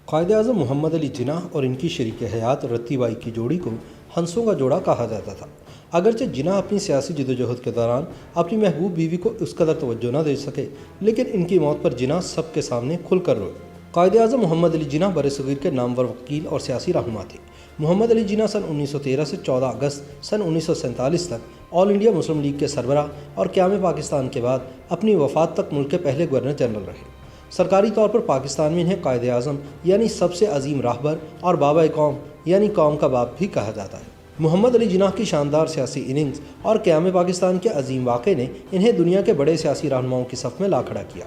قائد اعظم محمد علی جناح اور ان کی شریک حیات رتی بائی کی جوڑی کو ہنسوں کا جوڑا کہا جاتا تھا۔ اگرچہ جناح اپنی سیاسی جدوجہد کے دوران اپنی محبوب بیوی کو اس قدر توجہ نہ دے سکے، لیکن ان کی موت پر جناح سب کے سامنے کھل کر روئے۔ قائد اعظم محمد علی جناح برصغیر کے نامور وکیل اور سیاسی رہنما تھے۔ محمد علی جناح سن 1913 سے 14 اگست سن 1947 تک آل انڈیا مسلم لیگ کے سربراہ اور قیام پاکستان کے بعد اپنی وفات تک ملک کے پہلے گورنر جنرل رہے۔ سرکاری طور پر پاکستان میں انہیں قائد اعظم یعنی سب سے عظیم راہبر اور بابا قوم یعنی قوم کا باپ بھی کہا جاتا ہے۔ محمد علی جناح کی شاندار سیاسی اننگز اور قیام پاکستان کے عظیم واقعے نے انہیں دنیا کے بڑے سیاسی رہنماؤں کی صف میں لا کھڑا کیا۔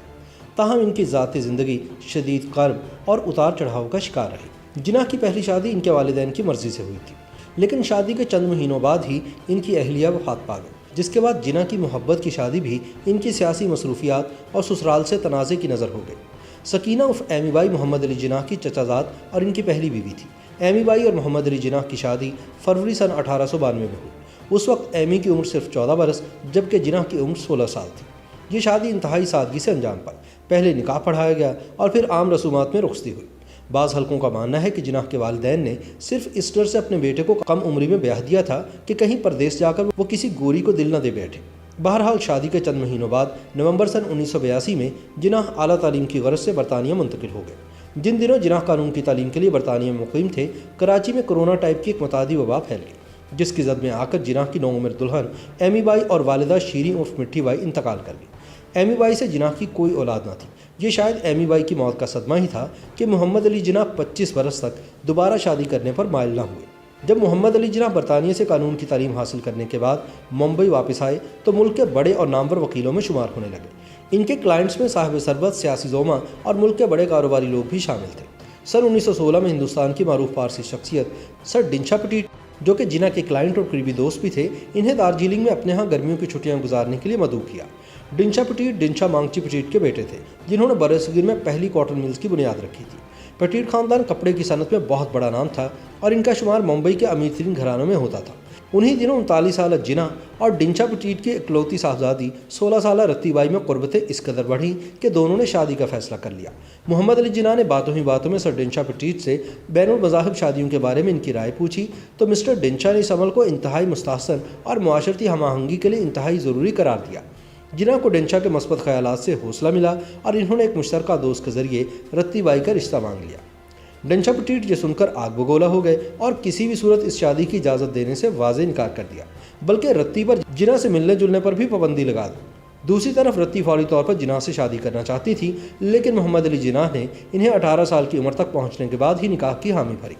تاہم ان کی ذاتی زندگی شدید کرب اور اتار چڑھاؤ کا شکار رہی۔ جناح کی پہلی شادی ان کے والدین کی مرضی سے ہوئی تھی، لیکن شادی کے چند مہینوں بعد ہی ان کی اہلیہ وفات پا گئی، جس کے بعد جناح کی محبت کی شادی بھی ان کی سیاسی مصروفیات اور سسرال سے تنازع کی نظر ہو گئی۔ سکینہ عرف ایمی بائی محمد علی جناح کی چچا زاد اور ان کی پہلی بیوی تھی۔ ایمی بائی اور محمد علی جناح کی شادی فروری سن 1892 میں ہوئی۔ اس وقت ایمی کی عمر صرف 14 برس جبکہ جناح کی عمر 16 سال تھی۔ یہ شادی انتہائی سادگی سے انجام پائی۔ پہلے نکاح پڑھایا گیا اور پھر عام رسومات میں رخصتی ہوئی۔ بعض حلقوں کا ماننا ہے کہ جناح کے والدین نے صرف اس ڈر سے اپنے بیٹے کو کم عمری میں بیاہ دیا تھا کہ کہیں پردیس جا کر وہ کسی گوری کو دل نہ دے بیٹھے۔ بہرحال شادی کے چند مہینوں بعد نومبر سن 1982 میں جناح اعلیٰ تعلیم کی غرض سے برطانیہ منتقل ہو گئے۔ جن دنوں جناح قانون کی تعلیم کے لیے برطانیہ میں مقیم تھے، کراچی میں کرونا ٹائپ کی ایک متعدی وبا پھیل گئی، جس کی زد میں آ کر جناح کی نوعمر دلہن ایمی بائی اور والدہ شیریں عرف مٹھی بائی انتقال کر گئی۔ ایمی بائی سے جناح کی کوئی اولاد نہ تھی۔ یہ شاید ایمی بائی کی موت کا صدمہ ہی تھا کہ محمد علی جناح 25 برس تک دوبارہ شادی کرنے پر مائل نہ ہوئے۔ جب محمد علی جناح برطانیہ سے قانون کی تعلیم حاصل کرنے کے بعد ممبئی واپس آئے تو ملک کے بڑے اور نامور وکیلوں میں شمار ہونے لگے۔ ان کے کلائنٹس میں صاحب ثروت، سیاسی زوما اور ملک کے بڑے کاروباری لوگ بھی شامل تھے۔ سن 1916 میں ہندوستان کی معروف پارسی شخصیت سر ڈنشا پٹیٹ، جو کہ جناح کے کلائنٹ اور قریبی دوست بھی تھے، انہیں دارجلنگ میں اپنے ہاں گرمیوں کی چھٹیاں گزارنے کے لیے مدعو کیا۔ ڈنشا پٹیٹ ڈنشا مانگچی پٹیٹ کے بیٹے تھے، جنہوں نے برصغیر میں پہلی کاٹن ملز کی بنیاد رکھی تھی۔ پٹیٹ خاندان کپڑے کی صنعت میں بہت بڑا نام تھا اور ان کا شمار ممبئی کے امیر ترین گھرانوں میں ہوتا تھا۔ انہی دنوں 39 سالہ جناح اور ڈنشا پٹیٹ کی اکلوتی صاحبزادی 16 سالہ رتی بائی میں قربتیں اس قدر بڑھیں کہ دونوں نے شادی کا فیصلہ کر لیا۔ محمد علی جناح نے باتوں ہی باتوں میں سر ڈنشا پٹیٹ سے بین المذاہب شادیوں کے بارے میں ان کی رائے پوچھی تو مسٹر ڈنشا نے اس عمل کو انتہائی مستحسن اور معاشرتی ہم آہنگی کے لیے انتہائی ضروری قرار دیا۔ جناح کو ڈنشا کے مثبت خیالات سے حوصلہ ملا اور انہوں نے ایک مشترکہ دوست کے ذریعے رتی بائی کا رشتہ مانگ لیا۔ ڈنشا پٹیٹ یہ سن کر آگ بگولا ہو گئے اور کسی بھی صورت اس شادی کی اجازت دینے سے واضح انکار کر دیا، بلکہ رتی پر جناح سے ملنے جلنے پر بھی پابندی لگا دی۔ دوسری طرف رتی فوری طور پر جناح سے شادی کرنا چاہتی تھی، لیکن محمد علی جناح نے انہیں 18 سال کی عمر تک پہنچنے کے بعد ہی نکاح کی حامی بھری۔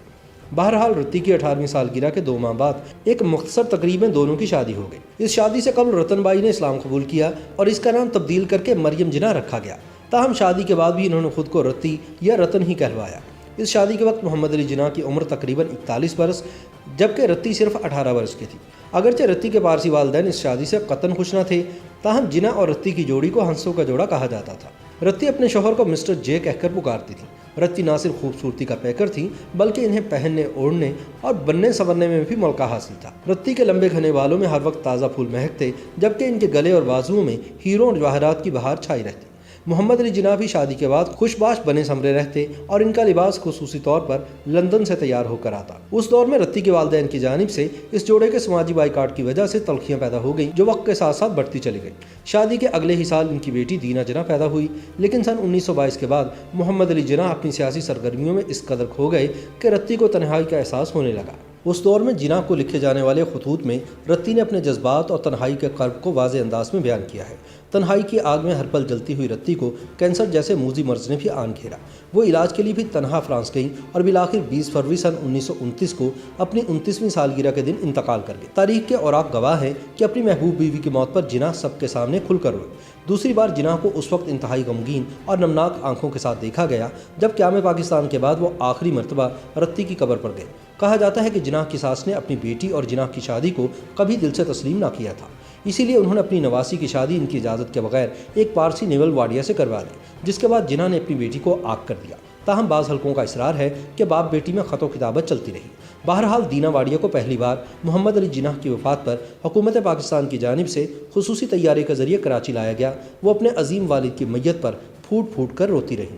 بہرحال رتی کی 18ویں سالگرہ کے 2 ماہ بعد ایک مختصر تقریب میں دونوں کی شادی ہو گئی۔ اس شادی سے قبل رتن بائی نے اسلام قبول کیا اور اس کا نام تبدیل کر کے مریم جناح رکھا گیا۔ تاہم شادی کے بعد بھی انہوں نے خود کو رتی یا رتن ہی کہلوایا۔ اس شادی کے وقت محمد علی جناح کی عمر تقریباً 41 برس جبکہ رتی صرف 18 برس کی تھی۔ اگرچہ رتی کے پارسی والدین اس شادی سے قطعاً خوش نہ تھے، تاہم جناح اور رتی کی جوڑی کو ہنسوں کا جوڑا کہا جاتا تھا۔ رتی اپنے شوہر کو مسٹر جے کہہ کر پکارتی تھی۔ رتی نہ صرف خوبصورتی کا پیکر تھی بلکہ انہیں پہننے، اوڑھنے اور بننے سنورنے میں بھی ملکہ حاصل تھا۔ رتی کے لمبے گھنے بالوں میں ہر وقت تازہ پھول مہکتے جبکہ ان کے گلے اور بازوؤں میں ہیروں اور جواہرات کی بہار چھائی رہتی۔ محمد علی جناح بھی شادی کے بعد خوش باش بنے سنورے رہتے اور ان کا لباس خصوصی طور پر لندن سے تیار ہو کر آتا۔ اس دور میں رتی کے والدین کی جانب سے اس جوڑے کے سماجی بائیکاٹ کی وجہ سے تلخیاں پیدا ہو گئیں جو وقت کے ساتھ ساتھ بڑھتی چلی گئی۔ شادی کے اگلے ہی سال ان کی بیٹی دینا جناح پیدا ہوئی، لیکن سن 1922 کے بعد محمد علی جناح اپنی سیاسی سرگرمیوں میں اس قدر کھو گئے کہ رتی کو تنہائی کا احساس ہونے لگا۔ اس دور میں جناح کو لکھے جانے والے خطوط میں رتی نے اپنے جذبات اور تنہائی کے کرب کو واضح انداز میں بیان کیا ہے۔ تنہائی کی آگ میں ہر پل جلتی ہوئی رتی کو کینسر جیسے موذی مرض نے بھی آن گھیرا۔ وہ علاج کے لیے بھی تنہا فرانس گئیں اور بالآخر 20 فروری سن 1929 کو اپنی 29ویں سالگرہ کے دن انتقال کر گئے۔ تاریخ کے اوراق گواہ ہیں کہ اپنی محبوب بیوی کی موت پر جناح سب کے سامنے کھل کر روئے۔ دوسری بار جناح کو اس وقت انتہائی غمگین اور نمناک آنکھوں کے ساتھ دیکھا گیا جب قیام پاکستان کے بعد وہ آخری مرتبہ رتی کی قبر پر گئے۔ کہا جاتا ہے کہ جناح کی ساس نے اپنی بیٹی اور جناح کی شادی کو کبھی دل سے تسلیم نہ کیا تھا، اسی لیے انہوں نے اپنی نواسی کی شادی ان کی اجازت کے بغیر ایک پارسی نیول واڈیا سے کروا لی، جس کے بعد جناح نے اپنی بیٹی کو آگ کر دیا۔ تاہم بعض حلقوں کا اصرار ہے کہ باپ بیٹی میں خط و کتابت چلتی رہی۔ بہرحال دینا واڈیا کو پہلی بار محمد علی جناح کی وفات پر حکومت پاکستان کی جانب سے خصوصی طیارے کے ذریعے کراچی لایا گیا۔ وہ اپنے عظیم والد کی میت پر پھوٹ پھوٹ کر روتی رہیں۔